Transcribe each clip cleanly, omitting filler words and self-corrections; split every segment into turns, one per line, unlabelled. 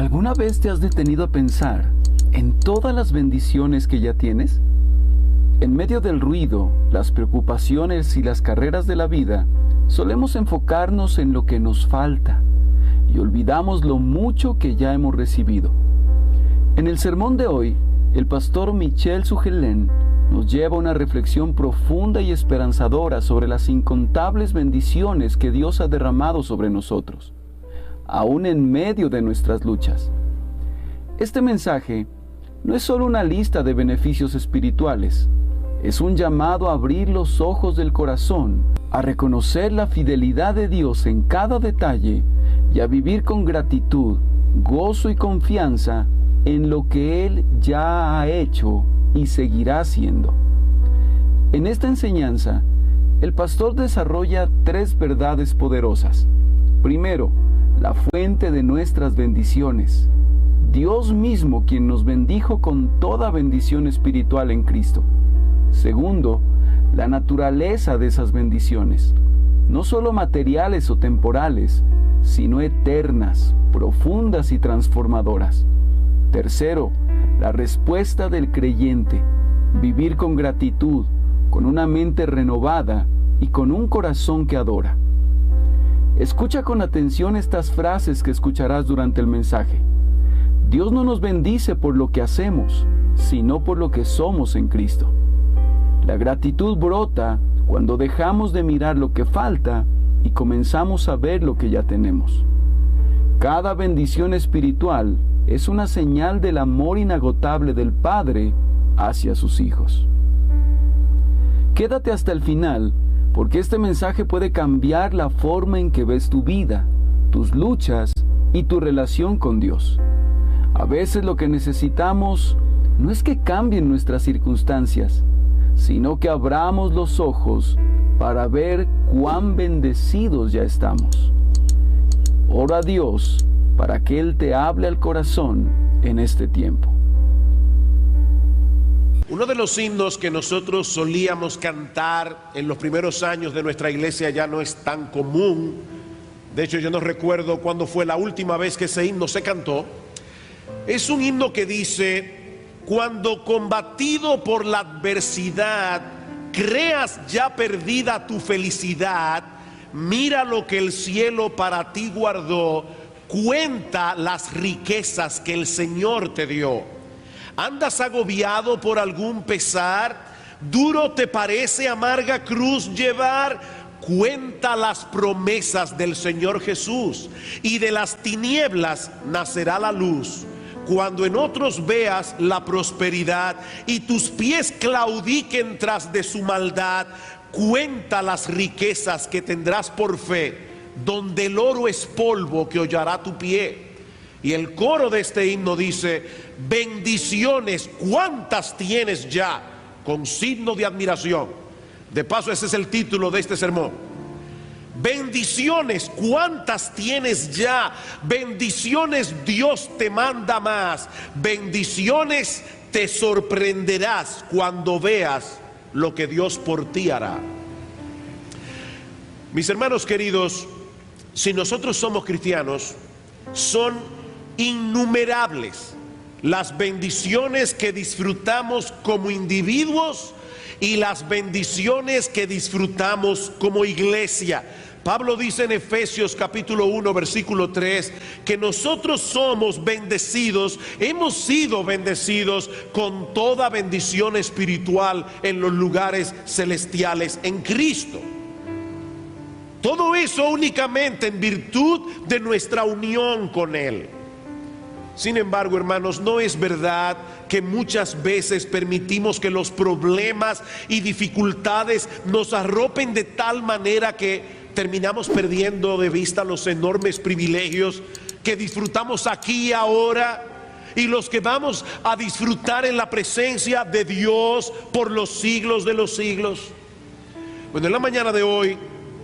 ¿Alguna vez te has detenido a pensar en todas las bendiciones que ya tienes? En medio del ruido, las preocupaciones y las carreras de la vida, solemos enfocarnos en lo que nos falta y olvidamos lo mucho que ya hemos recibido. En el sermón de hoy, el pastor Michel Sugelén nos lleva a una reflexión profunda y esperanzadora sobre las incontables bendiciones que Dios ha derramado sobre nosotros, aún en medio de nuestras luchas. Este mensaje no es solo una lista de beneficios espirituales, es un llamado a abrir los ojos del corazón, a reconocer la fidelidad de Dios en cada detalle y a vivir con gratitud, gozo y confianza en lo que Él ya ha hecho y seguirá haciendo. En esta enseñanza, el pastor desarrolla 3 verdades poderosas. Primero, la fuente de nuestras bendiciones. Dios mismo quien nos bendijo con toda bendición espiritual en Cristo. Segundo, la naturaleza de esas bendiciones, no solo materiales o temporales, sino eternas, profundas y transformadoras. Tercero, la respuesta del creyente, vivir con gratitud, con una mente renovada y con un corazón que adora. Escucha con atención estas frases que escucharás durante el mensaje. Dios no nos bendice por lo que hacemos, sino por lo que somos en Cristo. La gratitud brota cuando dejamos de mirar lo que falta y comenzamos a ver lo que ya tenemos. Cada bendición espiritual es una señal del amor inagotable del Padre hacia sus hijos. Quédate hasta el final, porque este mensaje puede cambiar la forma en que ves tu vida, tus luchas y tu relación con Dios. A veces lo que necesitamos no es que cambien nuestras circunstancias, sino que abramos los ojos para ver cuán bendecidos ya estamos. Ora a Dios para que Él te hable al corazón en este tiempo.
Uno de los himnos que nosotros solíamos cantar en los primeros años de nuestra iglesia ya no es tan común. De hecho, yo no recuerdo cuándo fue la última vez que ese himno se cantó. Es un himno que dice: cuando combatido por la adversidad creas ya perdida tu felicidad, mira lo que el cielo para ti guardó, cuenta las riquezas que el Señor te dio. ¿Andas agobiado por algún pesar? ¿Duro te parece amarga cruz llevar? Cuenta las promesas del Señor Jesús, y de las tinieblas nacerá la luz. Cuando en otros veas la prosperidad y tus pies claudiquen tras de su maldad, cuenta las riquezas que tendrás por fe, donde el oro es polvo que hollará tu pie. Y el coro de este himno dice: bendiciones, ¿cuántas tienes ya? Con signo de admiración. De paso, ese es el título de este sermón. Bendiciones, ¿cuántas tienes ya? Bendiciones, Dios te manda más. Bendiciones, te sorprenderás cuando veas lo que Dios por ti hará. Mis hermanos queridos, si nosotros somos cristianos, son innumerables las bendiciones que disfrutamos como individuos y las bendiciones que disfrutamos como iglesia. Pablo dice en Efesios capítulo 1 versículo 3 que nosotros somos bendecidos, hemos sido bendecidos con toda bendición espiritual en los lugares celestiales en Cristo. Todo eso únicamente en virtud de nuestra unión con Él. Sin embargo, hermanos, no es verdad que muchas veces permitimos que los problemas y dificultades nos arropen de tal manera que terminamos perdiendo de vista los enormes privilegios que disfrutamos aquí y ahora, y los que vamos a disfrutar en la presencia de Dios por los siglos de los siglos. Bueno, en la mañana de hoy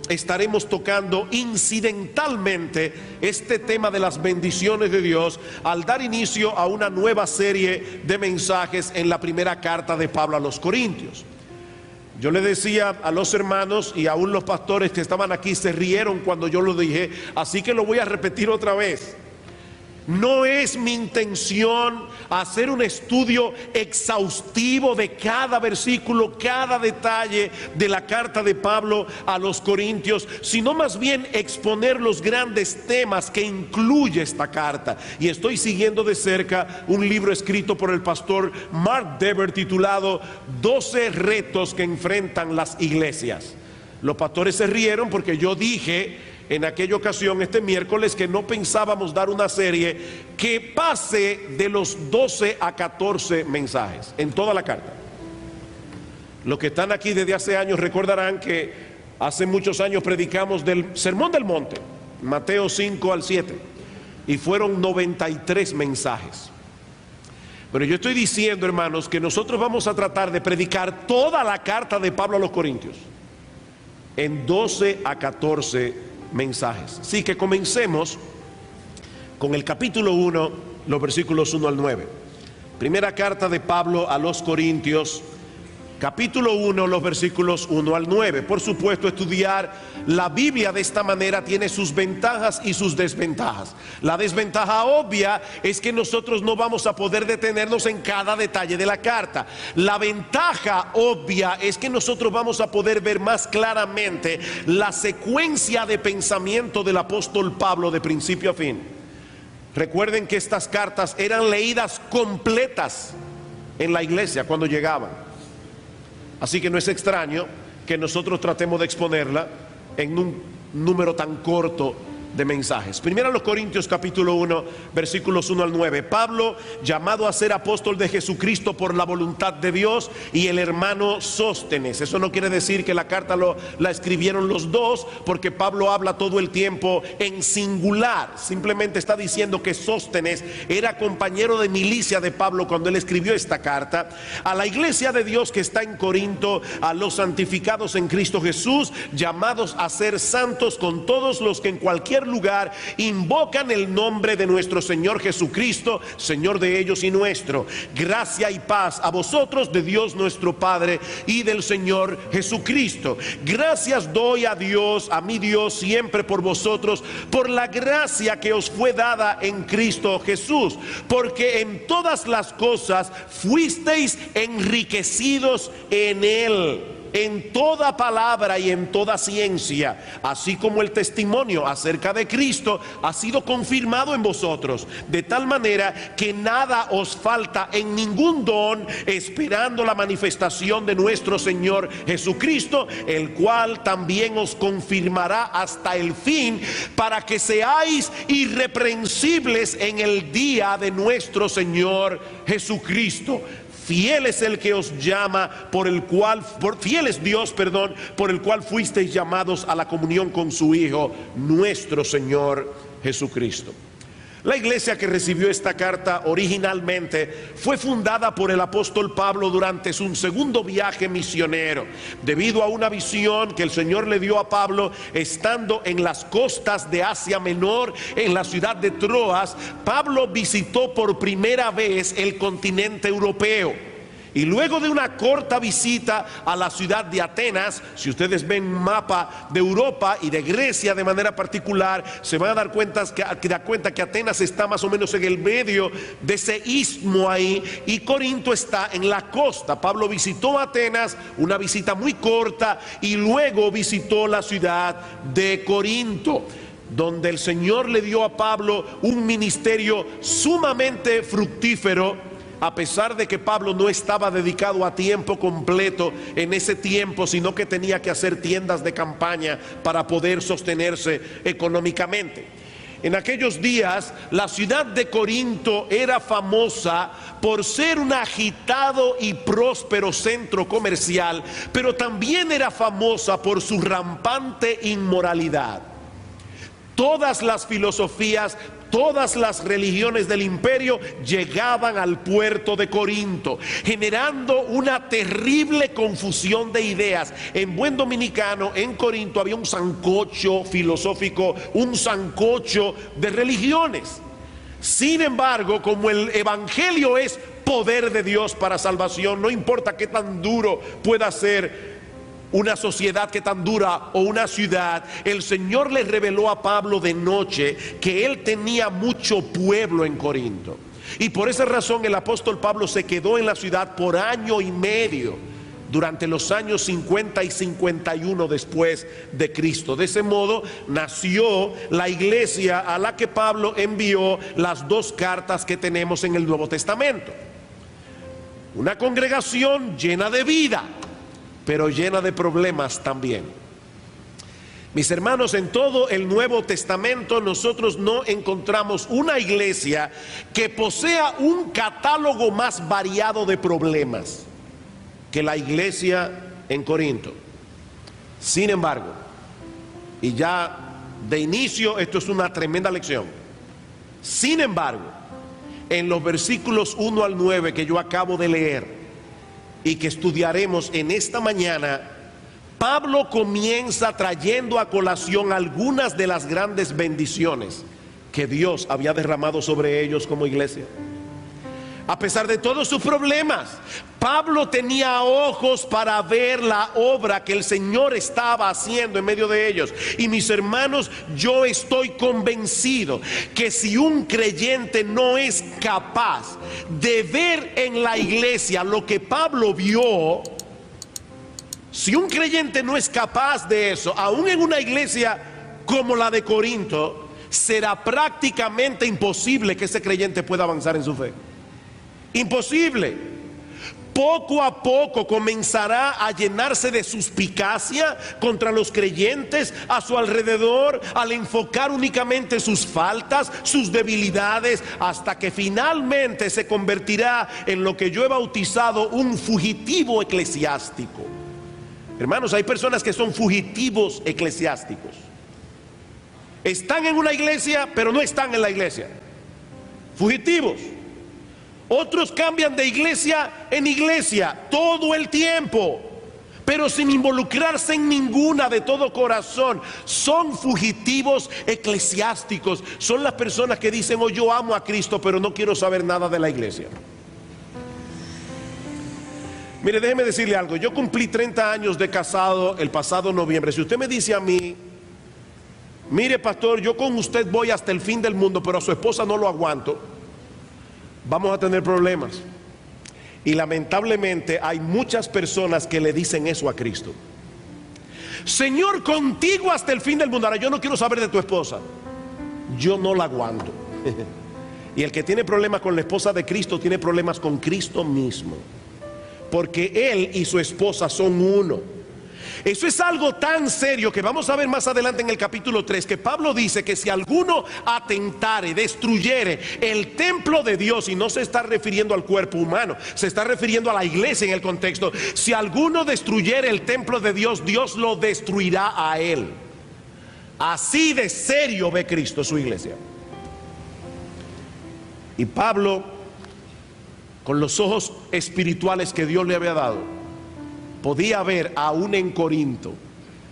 estaremos tocando incidentalmente este tema de las bendiciones de Dios al dar inicio a una nueva serie de mensajes en la primera carta de Pablo a los Corintios. Yo le decía a los hermanos, y aún los pastores que estaban aquí se rieron cuando yo lo dije, así que lo voy a repetir otra vez. No es mi intención hacer un estudio exhaustivo de cada versículo, cada detalle de la carta de Pablo a los Corintios, sino más bien exponer los grandes temas que incluye esta carta. Y estoy siguiendo de cerca un libro escrito por el pastor Mark Dever titulado 12 retos que enfrentan las iglesias. Los pastores se rieron porque yo dije en aquella ocasión, este miércoles, que no pensábamos dar una serie que pase de los 12 a 14 mensajes en toda la carta. Los que están aquí desde hace años recordarán que hace muchos años predicamos del Sermón del Monte, Mateo 5 al 7, y fueron 93 mensajes. Pero yo estoy diciendo, hermanos, que nosotros vamos a tratar de predicar toda la carta de Pablo a los Corintios en 12 a 14 mensajes. Así que comencemos con el capítulo 1, los versículos 1 al 9. Primera carta de Pablo a los Corintios, capítulo 1, los versículos 1 al 9. Por supuesto, estudiar la Biblia de esta manera tiene sus ventajas y sus desventajas. La desventaja obvia es que nosotros no vamos a poder detenernos en cada detalle de la carta. La ventaja obvia es que nosotros vamos a poder ver más claramente la secuencia de pensamiento del apóstol Pablo de principio a fin. Recuerden que estas cartas eran leídas completas en la iglesia cuando llegaban. Así que no es extraño que nosotros tratemos de exponerla en un número tan corto de mensajes. Primero a los Corintios capítulo 1, versículos 1 al 9. Pablo, llamado a ser apóstol de Jesucristo por la voluntad de Dios, y el hermano Sóstenes. Eso no quiere decir que la carta la escribieron los dos, porque Pablo habla todo el tiempo en singular. Simplemente está diciendo que Sóstenes era compañero de milicia de Pablo cuando él escribió esta carta. A la iglesia de Dios que está en Corinto, a los santificados en Cristo Jesús, llamados a ser santos con todos los que en cualquier lugar invocan el nombre de nuestro Señor Jesucristo, Señor de ellos y nuestro. Gracia y paz a vosotros de Dios nuestro Padre y del Señor Jesucristo. Gracias doy a Dios, a mi Dios, siempre por vosotros, por la gracia que os fue dada en Cristo Jesús, porque en todas las cosas fuisteis enriquecidos en Él, en toda palabra y en toda ciencia, así como el testimonio acerca de Cristo ha sido confirmado en vosotros, de tal manera que nada os falta en ningún don, esperando la manifestación de nuestro Señor Jesucristo, el cual también os confirmará hasta el fin, para que seáis irreprensibles en el día de nuestro Señor Jesucristo. Fiel es el que os llama, fiel es Dios, por el cual fuisteis llamados a la comunión con su Hijo, nuestro Señor Jesucristo. La iglesia que recibió esta carta originalmente fue fundada por el apóstol Pablo durante su segundo viaje misionero, debido a una visión que el Señor le dio a Pablo estando en las costas de Asia Menor, en la ciudad de Troas. Pablo visitó por primera vez el continente europeo. Y luego de una corta visita a la ciudad de Atenas, si ustedes ven un mapa de Europa y de Grecia de manera particular, se van a dar cuenta que Atenas está más o menos en el medio de ese istmo ahí, y Corinto está en la costa. Pablo visitó Atenas, una visita muy corta, y luego visitó la ciudad de Corinto, donde el Señor le dio a Pablo un ministerio sumamente fructífero. A pesar de que Pablo no estaba dedicado a tiempo completo en ese tiempo, sino que tenía que hacer tiendas de campaña para poder sostenerse económicamente. En aquellos días, la ciudad de Corinto era famosa por ser un agitado y próspero centro comercial, pero también era famosa por su rampante inmoralidad. Todas las filosofías, todas las religiones del imperio llegaban al puerto de Corinto, generando una terrible confusión de ideas. En buen dominicano, en Corinto había un sancocho filosófico, un sancocho de religiones. Sin embargo, como el evangelio es poder de Dios para salvación, no importa qué tan duro pueda ser una sociedad que tan dura o una ciudad, el Señor le reveló a Pablo de noche que él tenía mucho pueblo en Corinto. Y por esa razón el apóstol Pablo se quedó en la ciudad por año y medio, durante los años 50 y 51 después de Cristo. De ese modo nació la iglesia a la que Pablo envió las dos cartas que tenemos en el Nuevo Testamento. Una congregación llena de vida, pero llena de problemas también. Mis hermanos, en todo el Nuevo Testamento nosotros no encontramos una iglesia que posea un catálogo más variado de problemas que la iglesia en Corinto. Sin embargo, y ya de inicio esto es una tremenda lección, sin embargo, en los versículos 1 al 9 que yo acabo de leer y que estudiaremos en esta mañana, Pablo comienza trayendo a colación algunas de las grandes bendiciones que Dios había derramado sobre ellos como iglesia. A pesar de todos sus problemas, Pablo tenía ojos para ver la obra que el Señor estaba haciendo en medio de ellos. Y mis hermanos, yo estoy convencido que si un creyente no es capaz de ver en la iglesia lo que Pablo vio, si un creyente no es capaz de eso, aún en una iglesia como la de Corinto, será prácticamente imposible que ese creyente pueda avanzar en su fe. Imposible. Poco a poco comenzará a llenarse de suspicacia contra los creyentes a su alrededor, al enfocar únicamente sus faltas, sus debilidades, hasta que finalmente se convertirá en lo que yo he bautizado un fugitivo eclesiástico. Hermanos, hay personas que son fugitivos eclesiásticos. Están en una iglesia, pero no están en la iglesia. Fugitivos. Otros cambian de iglesia en iglesia todo el tiempo, pero sin involucrarse en ninguna de todo corazón. Son fugitivos eclesiásticos. Son las personas que dicen: oh, yo amo a Cristo, pero no quiero saber nada de la iglesia. Mire, déjeme decirle algo. Yo cumplí 30 años de casado el pasado noviembre. Si usted me dice a mí: mire, pastor, yo con usted voy hasta el fin del mundo, pero a su esposa no lo aguanto, vamos a tener problemas. Y lamentablemente hay muchas personas que le dicen eso a Cristo: Señor, contigo hasta el fin del mundo. Ahora, yo no quiero saber de tu esposa, yo no la aguanto. Y el que tiene problemas con la esposa de Cristo tiene problemas con Cristo mismo, porque él y su esposa son uno. Eso es algo tan serio que vamos a ver más adelante en el capítulo 3, que Pablo dice que si alguno atentare, destruyere el templo de Dios, y no se está refiriendo al cuerpo humano, se está refiriendo a la iglesia en el contexto. Si alguno destruyere el templo de Dios, Dios lo destruirá a él. Así de serio ve Cristo su iglesia. Y Pablo, con los ojos espirituales que Dios le había dado, podía ver aún en Corinto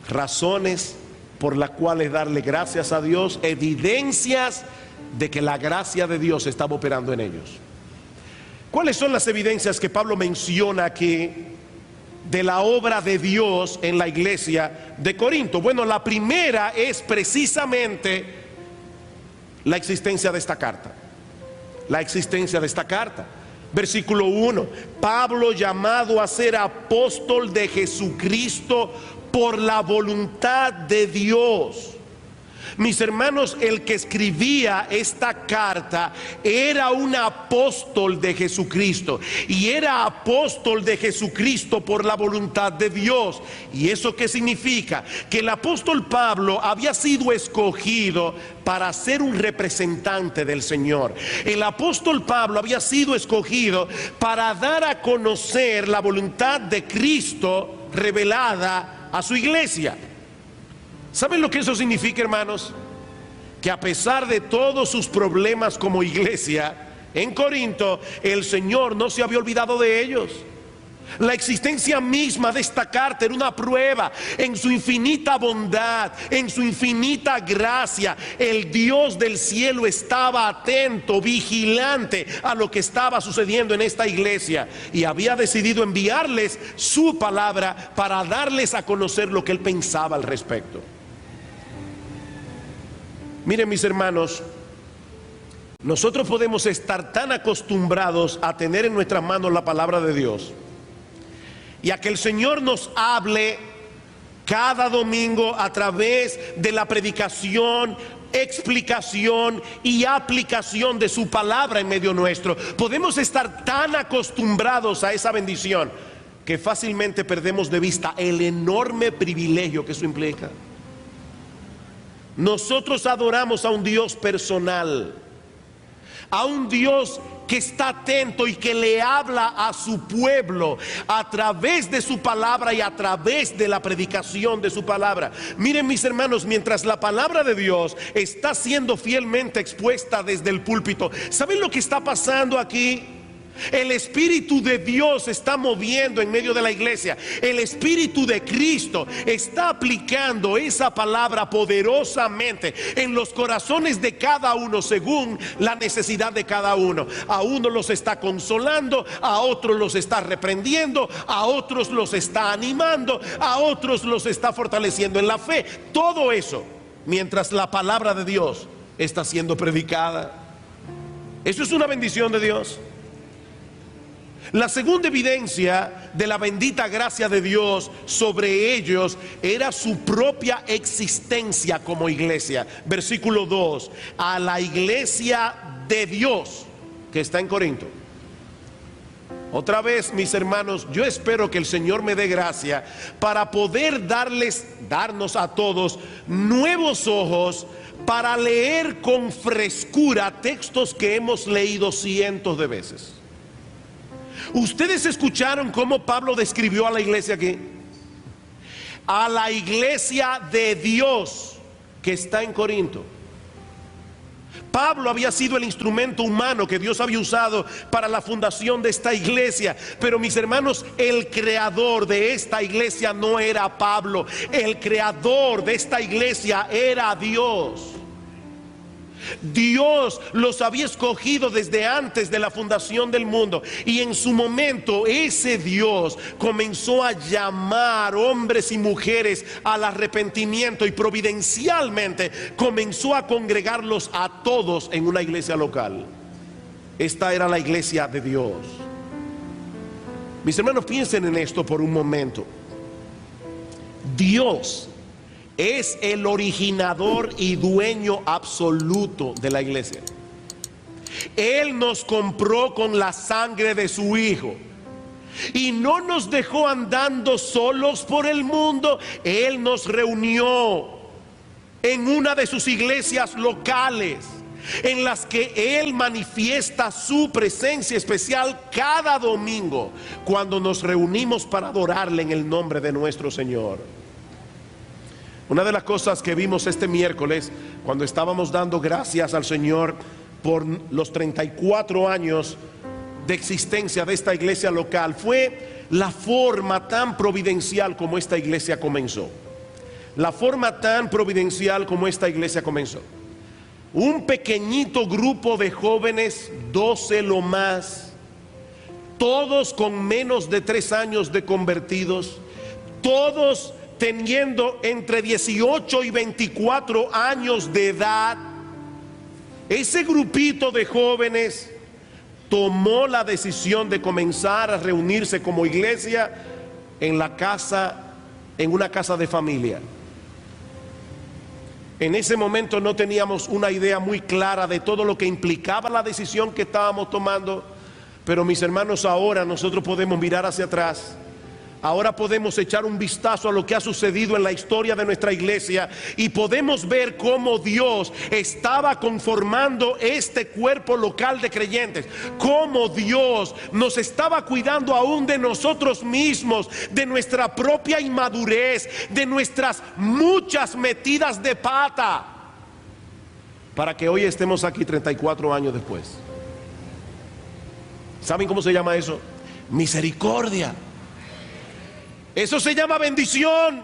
razones por las cuales darle gracias a Dios, evidencias de que la gracia de Dios estaba operando en ellos. ¿Cuáles son las evidencias que Pablo menciona aquí de la obra de Dios en la iglesia de Corinto? Bueno, la primera es precisamente la existencia de esta carta. La existencia de esta carta. Versículo 1: Pablo, llamado a ser apóstol de Jesucristo por la voluntad de Dios. Mis hermanos, el que escribía esta carta era un apóstol de Jesucristo, y era apóstol de Jesucristo por la voluntad de Dios. ¿Y eso qué significa? Que el apóstol Pablo había sido escogido para ser un representante del Señor. El apóstol Pablo había sido escogido para dar a conocer la voluntad de Cristo revelada a su iglesia. ¿Saben lo que eso significa, hermanos? Que a pesar de todos sus problemas como iglesia en Corinto, el Señor no se había olvidado de ellos. La existencia misma de esta carta era una prueba. En su infinita bondad, en su infinita gracia, el Dios del cielo estaba atento, vigilante a lo que estaba sucediendo en esta iglesia, y había decidido enviarles su palabra para darles a conocer lo que él pensaba al respecto. Miren, mis hermanos, nosotros podemos estar tan acostumbrados a tener en nuestras manos la palabra de Dios y a que el Señor nos hable cada domingo a través de la predicación, explicación y aplicación de su palabra en medio nuestro. Podemos estar tan acostumbrados a esa bendición que fácilmente perdemos de vista el enorme privilegio que eso implica. Nosotros adoramos a un Dios personal, a un Dios que está atento y que le habla a su pueblo a través de su palabra y a través de la predicación de su palabra. Miren, mis hermanos, mientras la palabra de Dios está siendo fielmente expuesta desde el púlpito, ¿saben lo que está pasando aquí? El Espíritu de Dios está moviendo en medio de la iglesia. El Espíritu de Cristo está aplicando esa palabra poderosamente en los corazones de cada uno según la necesidad de cada uno. A uno los está consolando, a otros los está reprendiendo, a otros los está animando, a otros los está fortaleciendo en la fe. Todo eso mientras la palabra de Dios está siendo predicada. Eso es una bendición de Dios. La segunda evidencia de la bendita gracia de Dios sobre ellos era su propia existencia como iglesia. Versículo 2: a la iglesia de Dios que está en Corinto. Otra vez, mis hermanos, yo espero que el Señor me dé gracia para poder darnos a todos nuevos ojos para leer con frescura textos que hemos leído cientos de veces. Ustedes escucharon cómo Pablo describió a la iglesia aquí. A la iglesia de Dios que está en Corinto. Pablo había sido el instrumento humano que Dios había usado para la fundación de esta iglesia. Pero, mis hermanos, el creador de esta iglesia no era Pablo. El creador de esta iglesia era Dios. Dios los había escogido desde antes de la fundación del mundo, y en su momento ese Dios comenzó a llamar hombres y mujeres al arrepentimiento, y providencialmente comenzó a congregarlos a todos en una iglesia local. Esta era la iglesia de Dios. Mis hermanos, piensen en esto por un momento. Dios es el originador y dueño absoluto de la iglesia. Él nos compró con la sangre de su Hijo y no nos dejó andando solos por el mundo. Él nos reunió en una de sus iglesias locales, en las que Él manifiesta su presencia especial cada domingo, cuando nos reunimos para adorarle en el nombre de nuestro Señor. Una de las cosas que vimos este miércoles, cuando estábamos dando gracias al Señor por los 34 años de existencia de esta iglesia local, fue la forma tan providencial como esta iglesia comenzó. La forma tan providencial como esta iglesia comenzó. Un pequeñito grupo de jóvenes, 12 lo más, todos con menos de 3 años de convertidos, todos teniendo entre 18 y 24 años de edad. Ese grupito de jóvenes tomó la decisión de comenzar a reunirse como iglesia en una casa de familia. En ese momento no teníamos una idea muy clara de todo lo que implicaba la decisión que estábamos tomando, pero, mis hermanos, ahora nosotros podemos mirar hacia atrás. Ahora podemos echar un vistazo a lo que ha sucedido en la historia de nuestra iglesia y podemos ver cómo Dios estaba conformando este cuerpo local de creyentes, cómo Dios nos estaba cuidando aún de nosotros mismos, de nuestra propia inmadurez, de nuestras muchas metidas de pata, para que hoy estemos aquí 34 años después. ¿Saben cómo se llama eso? Misericordia. Eso se llama bendición.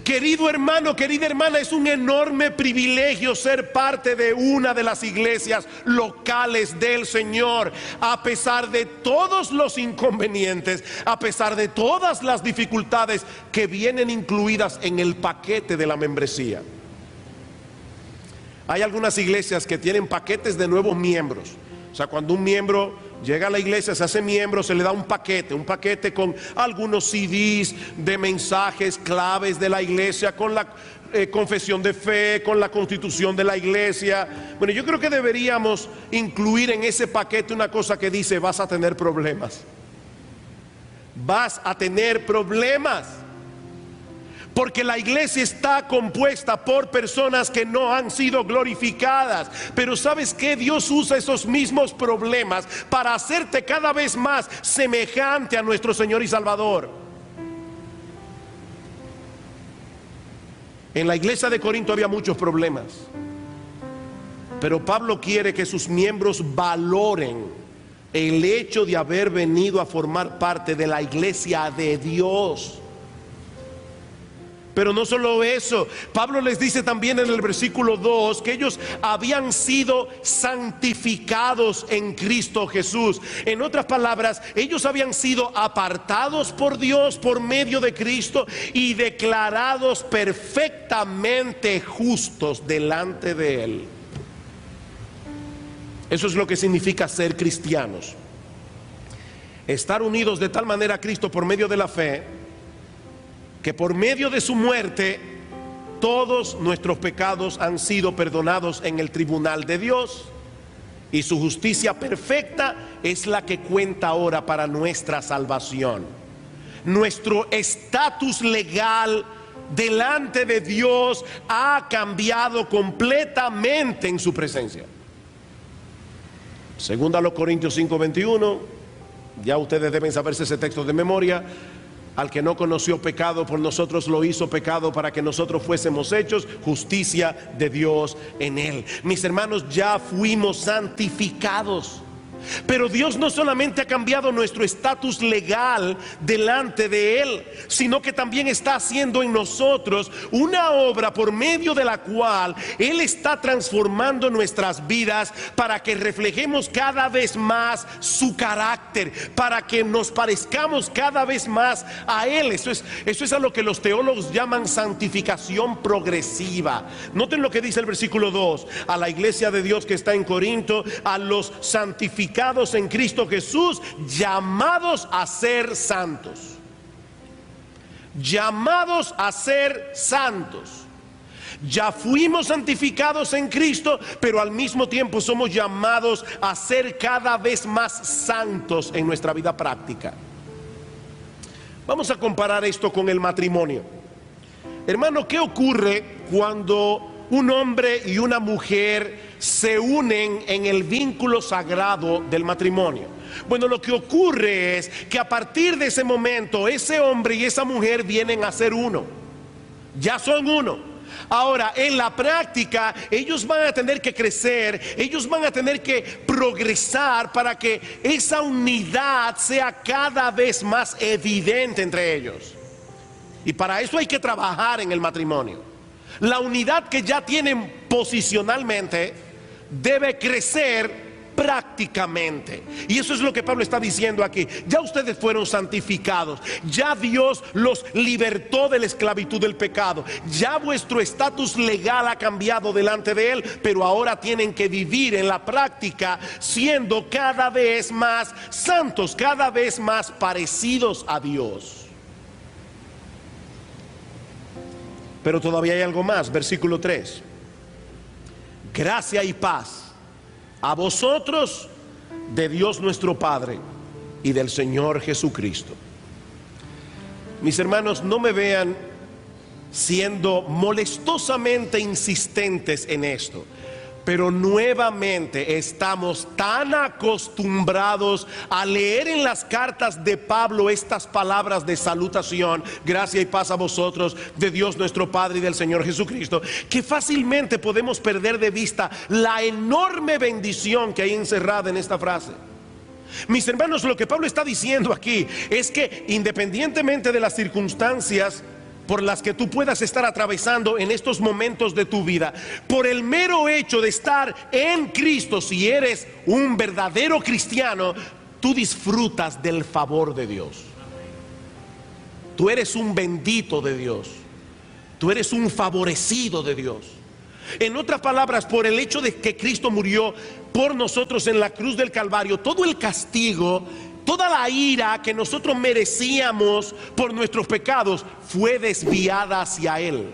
Querido hermano, querida hermana, es un enorme privilegio ser parte de una de las iglesias locales del Señor. A pesar de todos los inconvenientes, a pesar de todas las dificultades que vienen incluidas en el paquete de la membresía. Hay algunas iglesias que tienen paquetes de nuevos miembros. O sea, cuando un miembro llega a la iglesia, se hace miembro, se le da un paquete con algunos CDs de mensajes claves de la iglesia, con la confesión de fe, con la constitución de la iglesia. Bueno, yo creo que deberíamos incluir en ese paquete una cosa que dice: vas a tener problemas. Vas a tener problemas. Porque la iglesia está compuesta por personas que no han sido glorificadas. Pero ¿sabes qué? Dios usa esos mismos problemas para hacerte cada vez más semejante a nuestro Señor y Salvador. En la iglesia de Corinto había muchos problemas. Pero Pablo quiere que sus miembros valoren el hecho de haber venido a formar parte de la iglesia de Dios. Pero no solo eso, Pablo les dice también en el versículo 2 que ellos habían sido santificados en Cristo Jesús. En otras palabras, ellos habían sido apartados por Dios por medio de Cristo y declarados perfectamente justos delante de Él. Eso es lo que significa ser cristianos. Estar unidos de tal manera a Cristo por medio de la fe, que por medio de su muerte todos nuestros pecados han sido perdonados en el tribunal de Dios, y su justicia perfecta es la que cuenta ahora para nuestra salvación. Nuestro estatus legal delante de Dios ha cambiado completamente en su presencia. Segunda a los Corintios 5:21, ya ustedes deben saberse ese texto de memoria. Al que no conoció pecado, por nosotros lo hizo pecado para que nosotros fuésemos hechos justicia de Dios en él. Mis hermanos, ya fuimos santificados. Pero Dios no solamente ha cambiado nuestro estatus legal delante de Él, sino que también está haciendo en nosotros una obra por medio de la cual Él está transformando nuestras vidas para que reflejemos cada vez más su carácter, para que nos parezcamos cada vez más a Él. Eso es a lo que los teólogos llaman santificación progresiva. Noten lo que dice el versículo 2: a la iglesia de Dios que está en Corinto, a los santificados en Cristo Jesús, llamados a ser santos. Llamados a ser santos. Ya fuimos santificados en Cristo, pero al mismo tiempo somos llamados a ser cada vez más santos en nuestra vida práctica. Vamos a comparar esto con el matrimonio. Hermano, ¿qué ocurre cuando un hombre y una mujer se unen en el vínculo sagrado del matrimonio? Bueno, lo que ocurre es que a partir de ese momento, ese hombre y esa mujer vienen a ser uno. Ya son uno. Ahora, en la práctica, ellos van a tener que crecer, ellos van a tener que progresar para que esa unidad sea cada vez más evidente entre ellos. Y para eso hay que trabajar en el matrimonio. La unidad que ya tienen posicionalmente debe crecer prácticamente. Y eso es lo que Pablo está diciendo aquí. Ya ustedes fueron santificados. Ya Dios los libertó de la esclavitud del pecado. Ya vuestro estatus legal ha cambiado delante de Él. Pero ahora tienen que vivir en la práctica siendo cada vez más santos, cada vez más parecidos a Dios. Pero todavía hay algo más, versículo 3. Gracia y paz a vosotros de Dios nuestro Padre y del Señor Jesucristo. Mis hermanos, no me vean siendo molestosamente insistentes en esto, pero nuevamente estamos tan acostumbrados a leer en las cartas de Pablo estas palabras de salutación: gracia y paz a vosotros de Dios nuestro Padre y del Señor Jesucristo, que fácilmente podemos perder de vista la enorme bendición que hay encerrada en esta frase. Mis hermanos, lo que Pablo está diciendo aquí es que independientemente de las circunstancias por las que tú puedas estar atravesando en estos momentos de tu vida, por el mero hecho de estar en Cristo, si eres un verdadero cristiano, tú disfrutas del favor de Dios. Tú eres un bendito de Dios. Tú eres un favorecido de Dios. En otras palabras, por el hecho de que Cristo murió por nosotros en la cruz del Calvario, todo el castigo, toda la ira que nosotros merecíamos por nuestros pecados fue desviada hacia Él.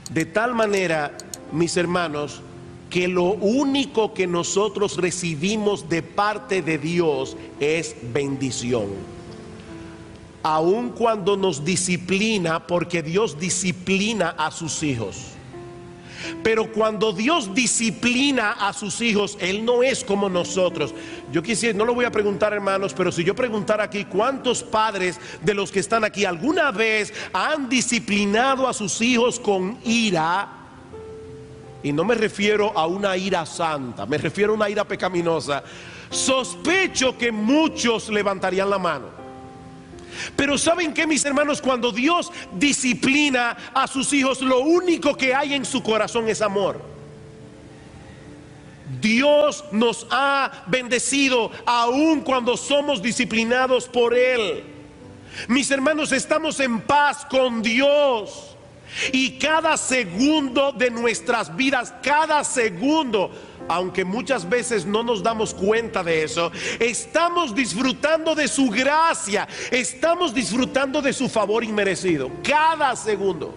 De tal manera, mis hermanos, que lo único que nosotros recibimos de parte de Dios es bendición. Aun cuando nos disciplina, porque Dios disciplina a sus hijos. Pero cuando Dios disciplina a sus hijos, Él no es como nosotros. Yo quisiera, no lo voy a preguntar, hermanos, pero si yo preguntara aquí, ¿cuántos padres de los que están aquí alguna vez han disciplinado a sus hijos con ira? Y no me refiero a una ira santa, me refiero a una ira pecaminosa. Sospecho que muchos levantarían la mano. Pero ¿saben qué, mis hermanos? Cuando Dios disciplina a sus hijos, lo único que hay en su corazón es amor. Dios nos ha bendecido aun cuando somos disciplinados por Él. Mis hermanos, estamos en paz con Dios. Y cada segundo de nuestras vidas, cada segundo, aunque muchas veces no nos damos cuenta de eso, estamos disfrutando de su gracia, estamos disfrutando de su favor inmerecido, cada segundo.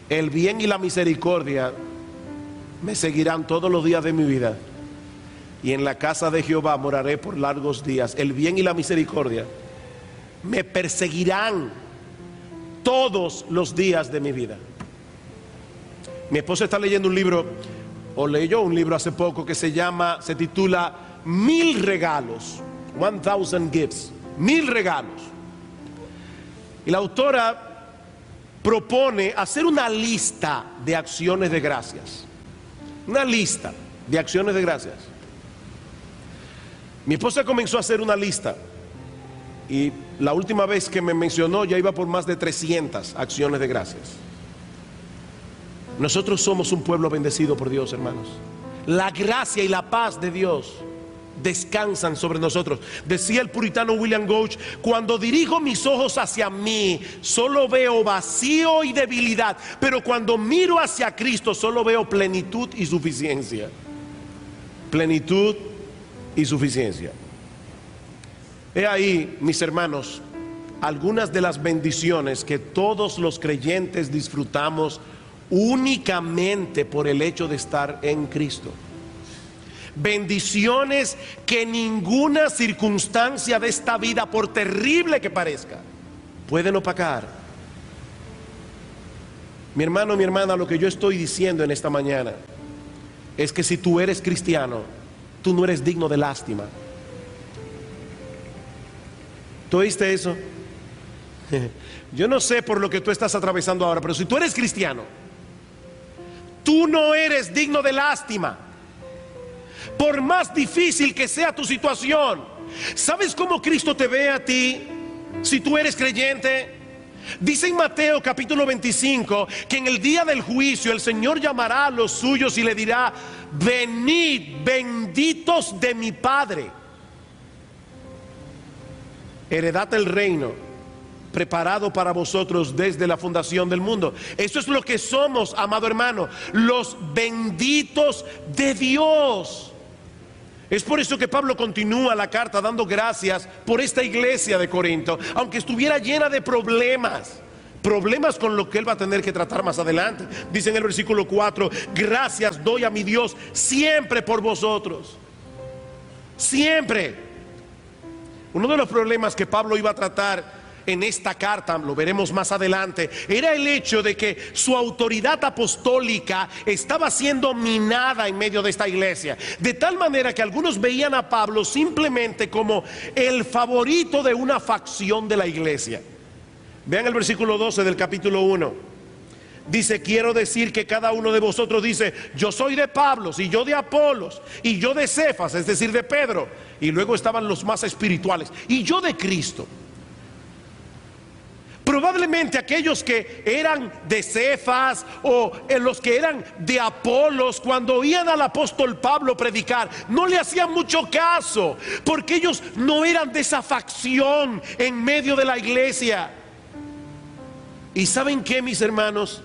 El bien y la misericordia me seguirán todos los días de mi vida, y en la casa de Jehová moraré por largos días. El bien y la misericordia me perseguirán todos los días de mi vida. Mi esposa está leyendo un libro, o leyó un libro hace poco, que se titula 1000 regalos, 1000 gifts, 1000 regalos. Y la autora propone hacer una lista de acciones de gracias. Una lista de acciones de gracias. Mi esposa comenzó a hacer una lista, y la última vez que me mencionó ya iba por más de 300 acciones de gracias. Nosotros somos un pueblo bendecido por Dios, hermanos. La gracia y la paz de Dios descansan sobre nosotros. Decía el puritano William Gouge: cuando dirijo mis ojos hacia mí, solo veo vacío y debilidad, pero cuando miro hacia Cristo, solo veo plenitud y suficiencia. Plenitud y suficiencia. He ahí, mis hermanos, algunas de las bendiciones que todos los creyentes disfrutamos únicamente por el hecho de estar en Cristo. Bendiciones que ninguna circunstancia de esta vida, por terrible que parezca, pueden opacar. Mi hermano, mi hermana, lo que yo estoy diciendo en esta mañana es que si tú eres cristiano, tú no eres digno de lástima. ¿Tú oíste eso? Yo no sé por lo que tú estás atravesando ahora, pero si tú eres cristiano, tú no eres digno de lástima. Por más difícil que sea tu situación, ¿sabes cómo Cristo te ve a ti si tú eres creyente? Dice en Mateo capítulo 25 que en el día del juicio el Señor llamará a los suyos y le dirá: venid, benditos de mi Padre, heredad el reino preparado para vosotros desde la fundación del mundo. Eso es lo que somos, amado hermano, los benditos de Dios. Es por eso que Pablo continúa la carta dando gracias por esta iglesia de Corinto, aunque estuviera llena de problemas con lo que él va a tener que tratar más adelante. Dice en el versículo 4: gracias doy a mi Dios siempre por vosotros. Siempre. Uno de los problemas que Pablo iba a tratar en esta carta, lo veremos más adelante, era el hecho de que su autoridad apostólica estaba siendo minada en medio de esta iglesia, de tal manera que algunos veían a Pablo simplemente como el favorito de una facción de la iglesia. Vean el versículo 12 del capítulo 1. Dice, quiero decir que cada uno de vosotros dice, yo soy de Pablo, y yo de Apolos, y yo de Cefas, es decir, de Pedro. Y luego estaban los más espirituales, y yo de Cristo. Probablemente aquellos que eran de Cefas o los que eran de Apolos, cuando oían al apóstol Pablo predicar, no le hacían mucho caso, porque ellos no eran de esa facción en medio de la iglesia. ¿Y saben qué, mis hermanos?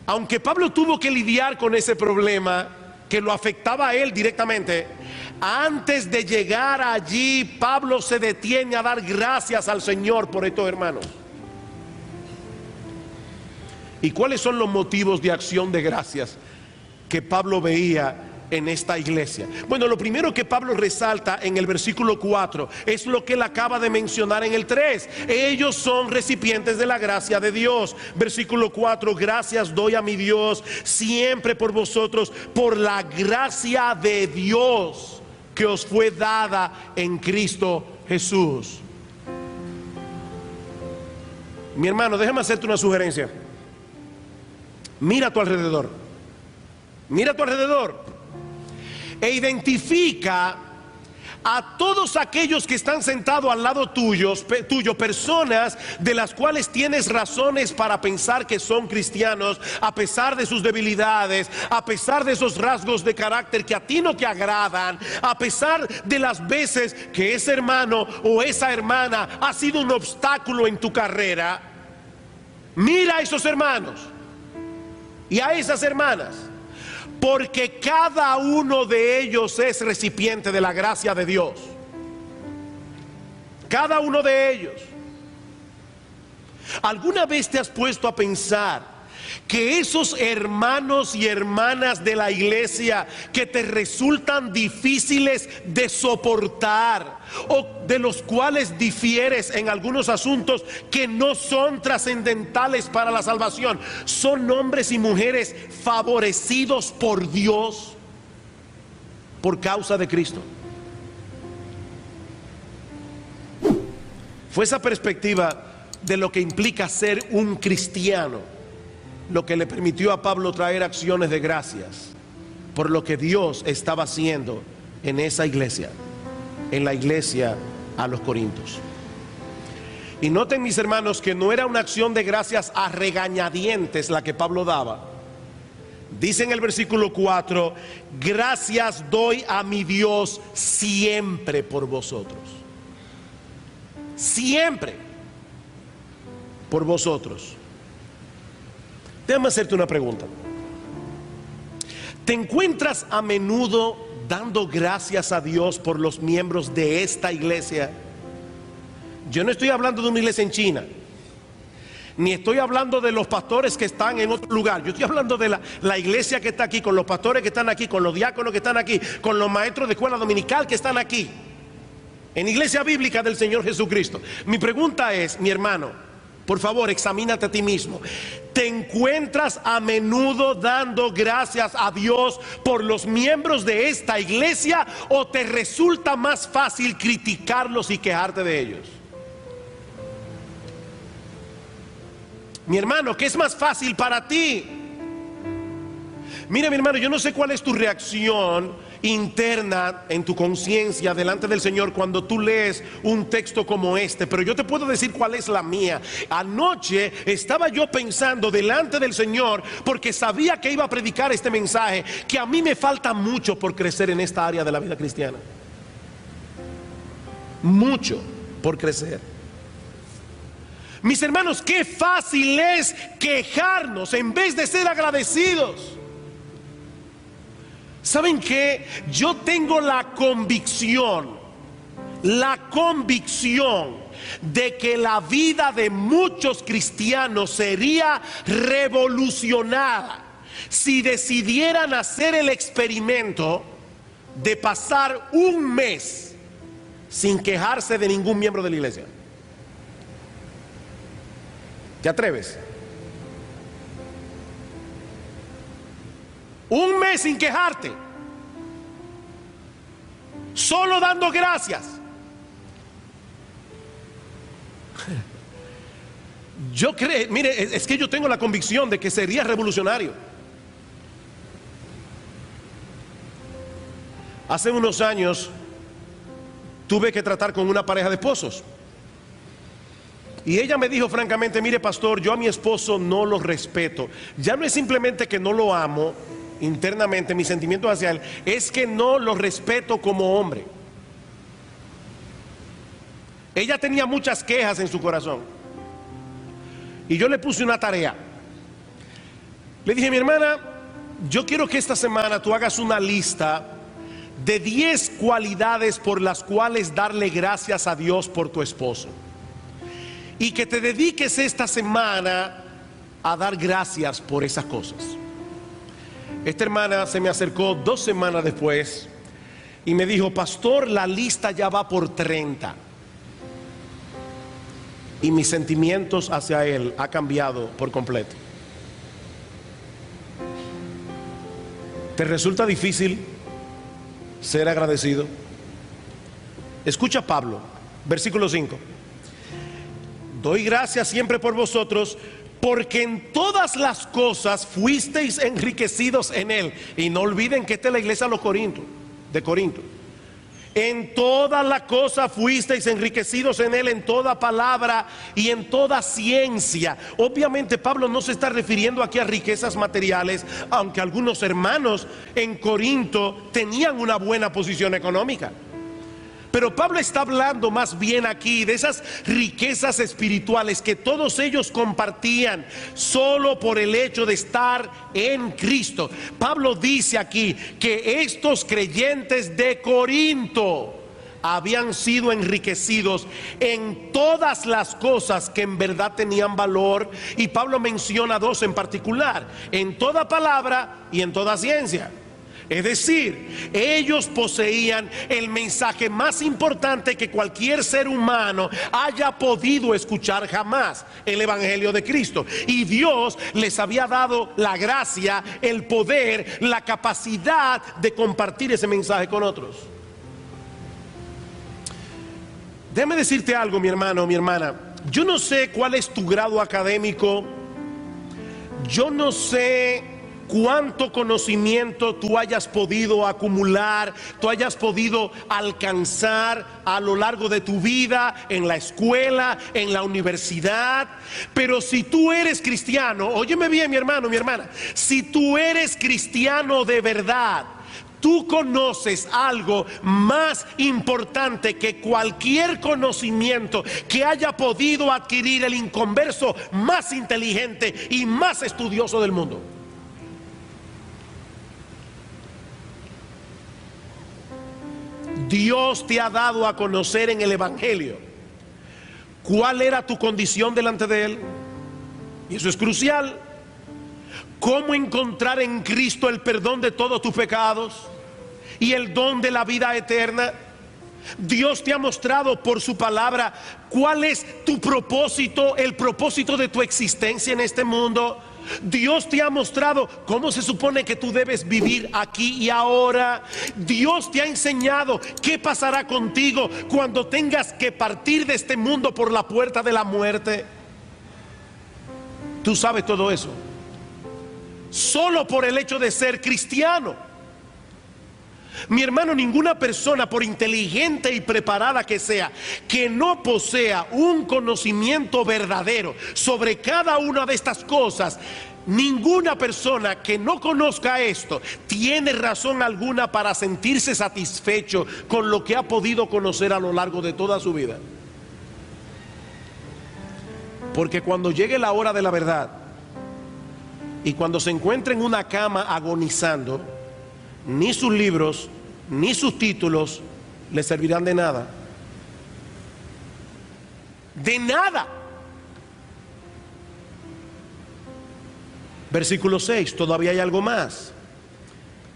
Aunque Pablo tuvo que lidiar con ese problema que lo afectaba a él directamente, antes de llegar allí, Pablo se detiene a dar gracias al Señor por estos hermanos. ¿Y cuáles son los motivos de acción de gracias que Pablo veía en esta iglesia? Bueno, lo primero que Pablo resalta en el versículo 4 es lo que él acaba de mencionar en el 3. Ellos son recipientes de la gracia de Dios. Versículo 4: gracias doy a mi Dios siempre por vosotros, por la gracia de Dios que os fue dada en Cristo Jesús. Mi hermano, déjame hacerte una sugerencia. Mira a tu alrededor. Mira a tu alrededor e identifica a todos aquellos que están sentados al lado tuyo, personas de las cuales tienes razones para pensar que son cristianos, a pesar de sus debilidades, a pesar de esos rasgos de carácter que a ti no te agradan, a pesar de las veces que ese hermano o esa hermana ha sido un obstáculo en tu carrera. Mira a esos hermanos y a esas hermanas, porque cada uno de ellos es recipiente de la gracia de Dios. Cada uno de ellos. ¿Alguna vez te has puesto a pensar que esos hermanos y hermanas de la iglesia que te resultan difíciles de soportar, o de los cuales difieres en algunos asuntos que no son trascendentales para la salvación, son hombres y mujeres favorecidos por Dios por causa de Cristo? Fue esa perspectiva de lo que implica ser un cristiano lo que le permitió a Pablo traer acciones de gracias por lo que Dios estaba haciendo en esa iglesia, en la iglesia a los Corintios. Y noten, mis hermanos, que no era una acción de gracias a regañadientes la que Pablo daba. Dice en el versículo 4: gracias doy a mi Dios siempre por vosotros. Siempre por vosotros. Déjame hacerte una pregunta. ¿Te encuentras a menudo dando gracias a Dios por los miembros de esta iglesia? Yo no estoy hablando de una iglesia en China, ni estoy hablando de los pastores que están en otro lugar. Yo estoy hablando de la iglesia que está aquí, con los pastores que están aquí, con los diáconos que están aquí, con los maestros de escuela dominical que están aquí, en iglesia bíblica del Señor Jesucristo. Mi pregunta es, mi hermano, por favor, examínate a ti mismo. ¿Te encuentras a menudo dando gracias a Dios por los miembros de esta iglesia, o te resulta más fácil criticarlos y quejarte de ellos? Mi hermano, ¿qué es más fácil para ti? Mira, mi hermano, yo no sé cuál es tu reacción interna en tu conciencia delante del Señor cuando tú lees un texto como este, pero yo te puedo decir cuál es la mía. Anoche estaba yo pensando delante del Señor, porque sabía que iba a predicar este mensaje, que a mí me falta mucho por crecer en esta área de la vida cristiana. Mucho por crecer. Mis hermanos, qué fácil es quejarnos en vez de ser agradecidos. ¿Saben qué? Yo tengo la convicción de que la vida de muchos cristianos sería revolucionada si decidieran hacer el experimento de pasar un mes sin quejarse de ningún miembro de la iglesia. ¿Te atreves? Un mes sin quejarte, solo dando gracias. Yo creo, mire, es que yo tengo la convicción de que sería revolucionario. Hace unos años tuve que tratar con una pareja de esposos. Y ella me dijo francamente: mire, pastor, yo a mi esposo no lo respeto. Ya no es simplemente que no lo amo internamente, mi sentimiento hacia él, es que no lo respeto como hombre. Ella tenía muchas quejas en su corazón. Y yo le puse una tarea. Le dije: mi hermana, yo quiero que esta semana tú hagas una lista de 10 cualidades por las cuales darle gracias a Dios por tu esposo. Y que te dediques esta semana a dar gracias por esas cosas. Esta hermana se me acercó 2 semanas después y me dijo: pastor, la lista ya va por 30. Y mis sentimientos hacia él ha cambiado por completo. ¿Te resulta difícil ser agradecido? Escucha Pablo, versículo 5. Doy gracias siempre por vosotros, porque en todas las cosas fuisteis enriquecidos en él. Y no olviden que esta es la iglesia de Corinto. En todas las cosas fuisteis enriquecidos en él, en toda palabra y en toda ciencia. Obviamente Pablo no se está refiriendo aquí a riquezas materiales, aunque algunos hermanos en Corinto tenían una buena posición económica. Pero Pablo está hablando más bien aquí de esas riquezas espirituales que todos ellos compartían solo por el hecho de estar en Cristo. Pablo dice aquí que estos creyentes de Corinto habían sido enriquecidos en todas las cosas que en verdad tenían valor. Y Pablo menciona 2 en particular: en toda palabra y en toda ciencia. Es decir, ellos poseían el mensaje más importante que cualquier ser humano haya podido escuchar jamás: el Evangelio de Cristo. Y Dios les había dado la gracia, el poder, la capacidad de compartir ese mensaje con otros. Déjame decirte algo, mi hermano, mi hermana. Yo no sé cuál es tu grado académico. Yo no sé cuánto conocimiento tú hayas podido acumular, tú hayas podido alcanzar a lo largo de tu vida, en la escuela, en la universidad. Pero si tú eres cristiano, óyeme bien, mi hermano, mi hermana, si tú eres cristiano de verdad, tú conoces algo más importante que cualquier conocimiento que haya podido adquirir el inconverso más inteligente y más estudioso del mundo. Dios te ha dado a conocer en el Evangelio cuál era tu condición delante de Él. Y eso es crucial. Cómo encontrar en Cristo el perdón de todos tus pecados y el don de la vida eterna. Dios te ha mostrado por su palabra cuál es tu propósito, el propósito de tu existencia en este mundo. Dios te ha mostrado cómo se supone que tú debes vivir aquí y ahora. Dios te ha enseñado qué pasará contigo cuando tengas que partir de este mundo por la puerta de la muerte. Tú sabes todo eso solo por el hecho de ser cristiano. Mi hermano, ninguna persona, por inteligente y preparada que sea, que no posea un conocimiento verdadero sobre cada una de estas cosas, ninguna persona que no conozca esto tiene razón alguna para sentirse satisfecho con lo que ha podido conocer a lo largo de toda su vida. Porque cuando llegue la hora de la verdad y cuando se encuentre en una cama agonizando, ni sus libros ni sus títulos le servirán de nada. De nada. Versículo 6, todavía hay algo más.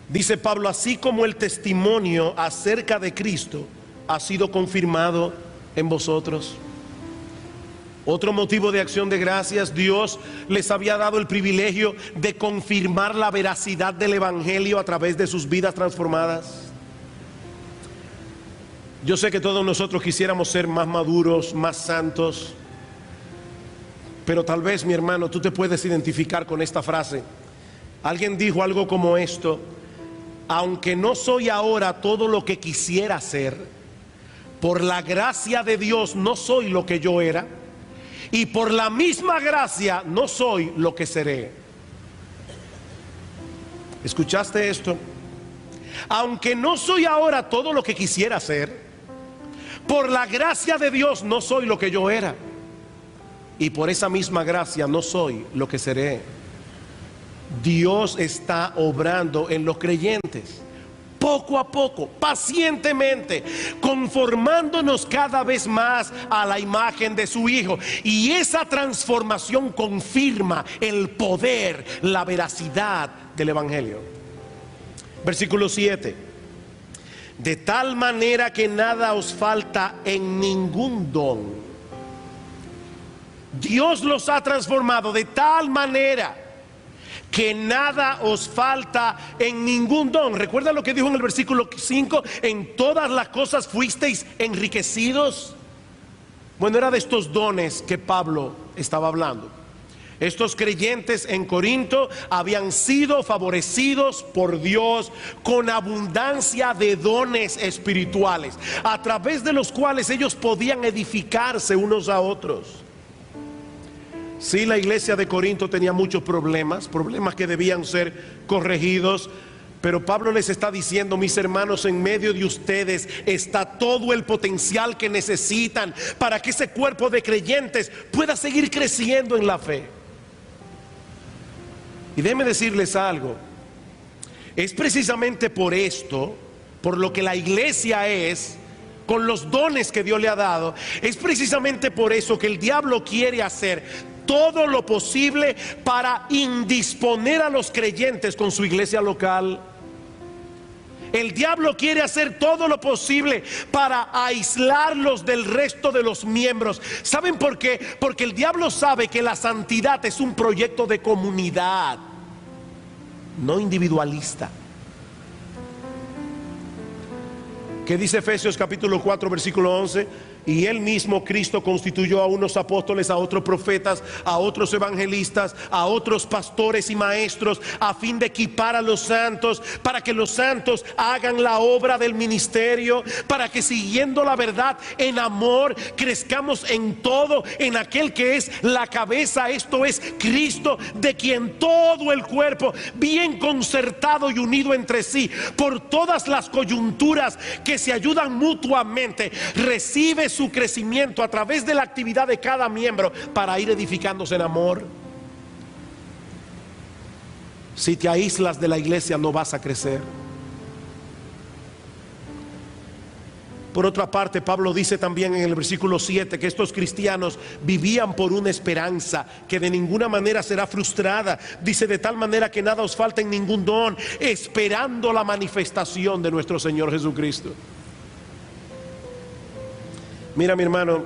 Dice Pablo: así como el testimonio acerca de Cristo ha sido confirmado en vosotros. Otro motivo de acción de gracias: Dios les había dado el privilegio de confirmar la veracidad del Evangelio a través de sus vidas transformadas. Yo sé que todos nosotros quisiéramos ser más maduros, más santos, Pero tal vez, mi hermano, tú te puedes identificar con esta frase. Alguien dijo algo como esto: aunque no soy ahora todo lo que quisiera ser, por la gracia de Dios no soy lo que yo era, y por la misma gracia no soy lo que seré. ¿Escuchaste esto? Aunque no soy ahora todo lo que quisiera ser, por la gracia de Dios no soy lo que yo era, y por esa misma gracia no soy lo que seré. Dios está obrando en los creyentes, poco a poco, pacientemente, conformándonos cada vez más a la imagen de su Hijo. Y esa transformación confirma el poder, la veracidad del Evangelio. Versículo 7: de tal manera que nada os falta en ningún don. Dios los ha transformado de tal manera que nada os falta en ningún don. Recuerda lo que dijo en el versículo 5: en todas las cosas fuisteis enriquecidos. Bueno, era de estos dones que Pablo estaba hablando. Estos creyentes en Corinto habían sido favorecidos por Dios con abundancia de dones espirituales, a través de los cuales ellos podían edificarse unos a otros. Sí, la iglesia de Corinto tenía muchos problemas que debían ser corregidos, pero Pablo les está diciendo: mis hermanos, en medio de ustedes está todo el potencial que necesitan para que ese cuerpo de creyentes pueda seguir creciendo en la fe. Y déjenme decirles algo: es precisamente por esto, por lo que la iglesia es, con los dones que Dios le ha dado, es precisamente por eso que el diablo quiere hacer todo lo posible para indisponer a los creyentes con su iglesia local. El diablo quiere hacer todo lo posible para aislarlos del resto de los miembros. ¿Saben por qué? Porque el diablo sabe que la santidad es un proyecto de comunidad, no individualista. ¿Qué dice Efesios capítulo 4 versículo 11? Y él mismo, Cristo, constituyó a unos apóstoles, a otros profetas, a otros evangelistas, a otros pastores y maestros, a fin de equipar a los santos, para que los santos hagan la obra del ministerio, para que, siguiendo la verdad en amor, crezcamos en todo en aquel que es la cabeza, esto es Cristo, de quien todo el cuerpo, bien concertado y unido entre sí por todas las coyunturas que se ayudan mutuamente, recibe su crecimiento a través de la actividad de cada miembro para ir edificándose en amor. Si te aíslas de la iglesia, no vas a crecer. Por otra parte, Pablo dice también en el versículo 7 que estos cristianos vivían por una esperanza que de ninguna manera será frustrada. Dice: de tal manera que nada os falta en ningún don, esperando la manifestación de nuestro Señor Jesucristo. Mira, mi hermano,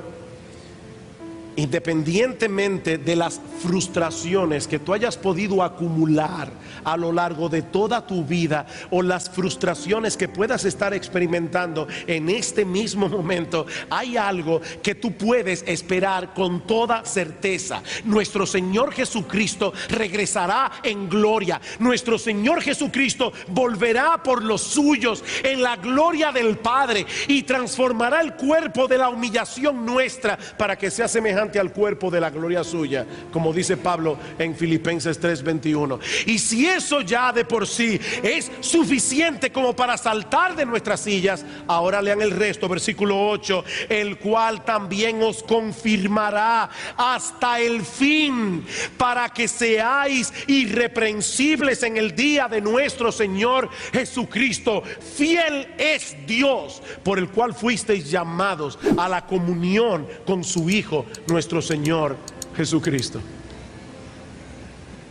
independientemente de las frustraciones que tú hayas podido acumular a lo largo de toda tu vida, o las frustraciones que puedas estar experimentando en este mismo momento, hay algo que tú puedes esperar con toda certeza: nuestro Señor Jesucristo regresará en gloria. Nuestro Señor Jesucristo volverá por los suyos en la gloria del Padre y transformará el cuerpo de la humillación nuestra para que sea semejante al cuerpo de la gloria suya, como dice Pablo en Filipenses 3:21. Y si eso ya de por sí es suficiente como para saltar de nuestras sillas, ahora lean el resto, versículo 8: el cual también os confirmará hasta el fin, para que seáis irreprensibles en el día de nuestro Señor Jesucristo. Fiel es Dios, por el cual fuisteis llamados a la comunión con su Hijo, nuestro Señor Jesucristo.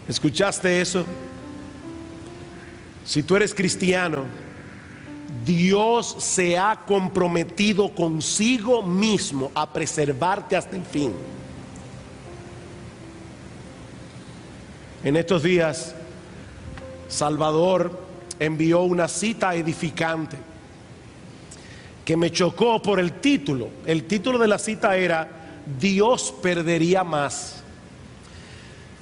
¿Escuchaste eso? Si tú eres cristiano, Dios se ha comprometido consigo mismo a preservarte hasta el fin. En estos días, Salvador envió una cita edificante que me chocó por el título. El título de la cita era: Dios perdería más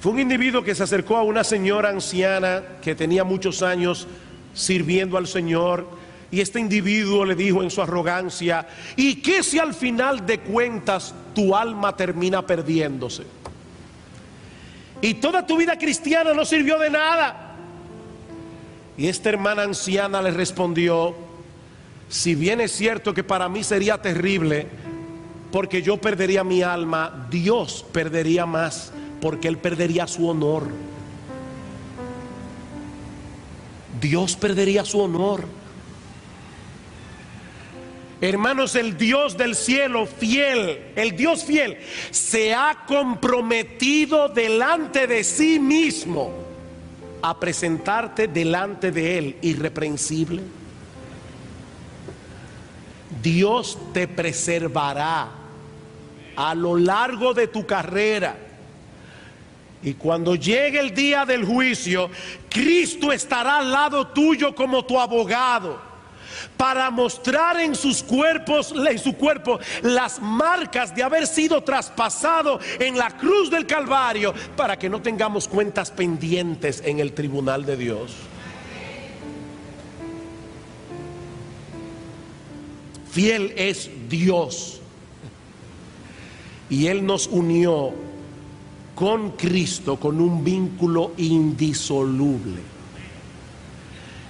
Fue un individuo que se acercó a una señora anciana que tenía muchos años sirviendo al Señor, y este individuo le dijo en su arrogancia: ¿y qué si al final de cuentas tu alma termina perdiéndose? Y toda tu vida cristiana no sirvió de nada. Y esta hermana anciana le respondió: si bien es cierto que para mí sería terrible, porque yo perdería mi alma, Dios perdería más, porque Él perdería su honor. Dios perdería su honor. Hermanos, el Dios del cielo fiel, el Dios fiel, se ha comprometido delante de sí mismo a presentarte delante de Él irreprensible. Dios te preservará a lo largo de tu carrera. Y cuando llegue el día del juicio, Cristo estará al lado tuyo como tu abogado, para mostrar en su cuerpo las marcas de haber sido traspasado en la cruz del Calvario, para que no tengamos cuentas pendientes en el tribunal de Dios. Fiel es Dios, y Él nos unió con Cristo con un vínculo indisoluble.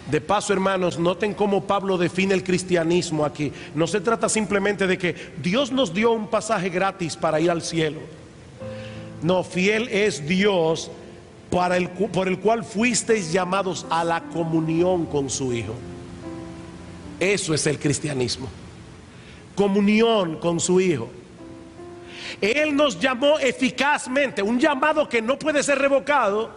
De paso, hermanos, noten cómo Pablo define el cristianismo aquí. No se trata simplemente de que Dios nos dio un pasaje gratis para ir al cielo. No, fiel es Dios por el cual fuisteis llamados a la comunión con su Hijo. Eso es el cristianismo. Comunión con su Hijo. Él nos llamó eficazmente, un llamado que no puede ser revocado.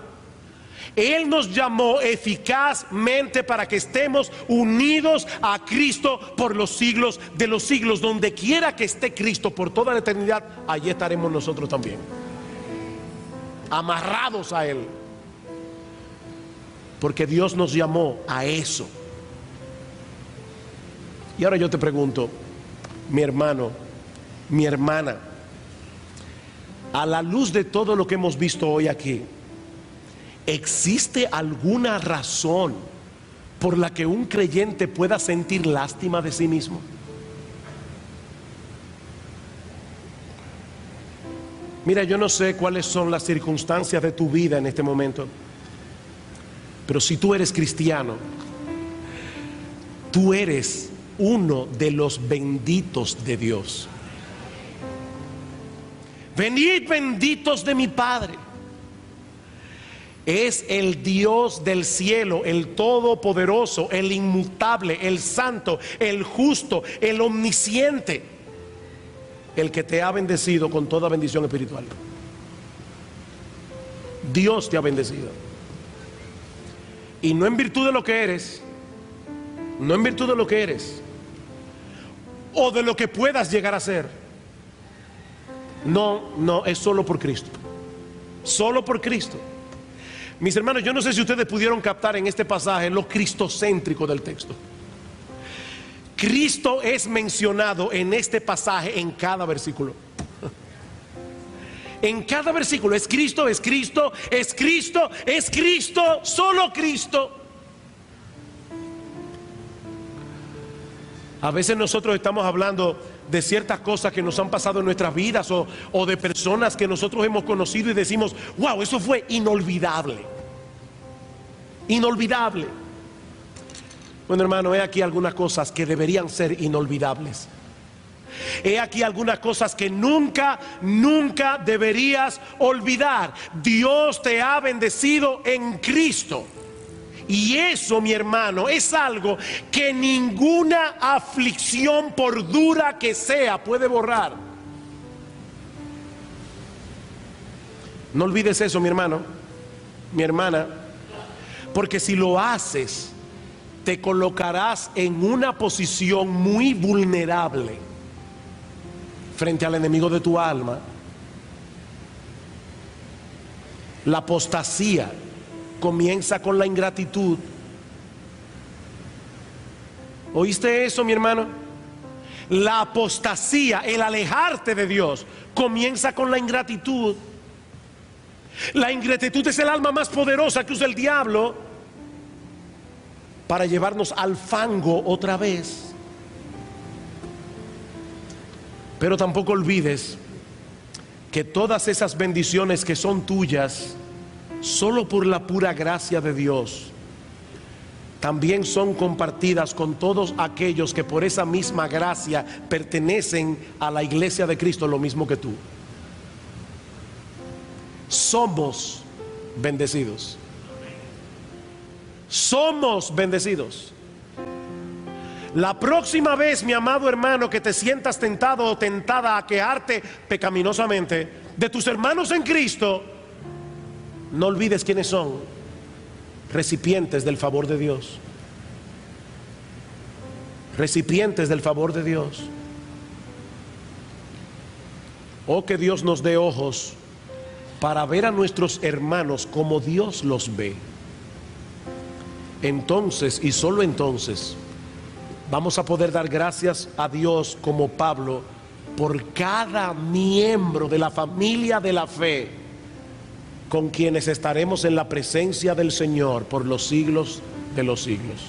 Él nos llamó eficazmente para que estemos unidos a Cristo por los siglos de los siglos. Donde quiera que esté Cristo por toda la eternidad, allí estaremos nosotros también, amarrados a Él, porque Dios nos llamó a eso. Y ahora yo te pregunto, mi hermano, mi hermana, a la luz de todo lo que hemos visto hoy aquí, ¿existe alguna razón por la que un creyente pueda sentir lástima de sí mismo? Mira, yo no sé cuáles son las circunstancias de tu vida en este momento, pero si tú eres cristiano, tú eres uno de los benditos de Dios. Venid benditos de mi Padre. Es el Dios del cielo, el todopoderoso, el inmutable, el santo, el justo, el omnisciente, el que te ha bendecido con toda bendición espiritual. Dios te ha bendecido, y no en virtud de lo que eres, no en virtud de lo que eres o de lo que puedas llegar a ser. No, es solo por Cristo, solo por Cristo. Mis hermanos, yo no sé si ustedes pudieron captar en este pasaje lo cristocéntrico del texto. Cristo es mencionado en este pasaje en cada versículo. En cada versículo es Cristo, es Cristo, es Cristo, es Cristo, solo Cristo. A veces nosotros estamos hablando de ciertas cosas que nos han pasado en nuestras vidas, o de personas que nosotros hemos conocido, y decimos: wow, eso fue inolvidable, inolvidable. Bueno, hermano, he aquí algunas cosas que deberían ser inolvidables. He aquí algunas cosas que nunca deberías olvidar. Dios te ha bendecido en Cristo, y eso, mi hermano, es algo que ninguna aflicción, por dura que sea, puede borrar. No olvides eso, mi hermano, mi hermana, porque si lo haces, te colocarás en una posición muy vulnerable frente al enemigo de tu alma. La apostasía comienza con la ingratitud. ¿Oíste eso, mi hermano? La apostasía, el alejarte de Dios, comienza con la ingratitud. La ingratitud es el alma más poderosa que usa el diablo para llevarnos al fango otra vez. Pero tampoco olvides que todas esas bendiciones que son tuyas solo por la pura gracia de Dios, también son compartidas con todos aquellos que por esa misma gracia pertenecen a la iglesia de Cristo, lo mismo que tú. Somos bendecidos. Somos bendecidos. La próxima vez, mi amado hermano, que te sientas tentado o tentada a quejarte pecaminosamente de tus hermanos en Cristo, no olvides quiénes son: recipientes del favor de Dios. Recipientes del favor de Dios. Oh, que Dios nos dé ojos para ver a nuestros hermanos como Dios los ve. Entonces, y solo entonces, vamos a poder dar gracias a Dios como Pablo por cada miembro de la familia de la fe, con quienes estaremos en la presencia del Señor por los siglos de los siglos.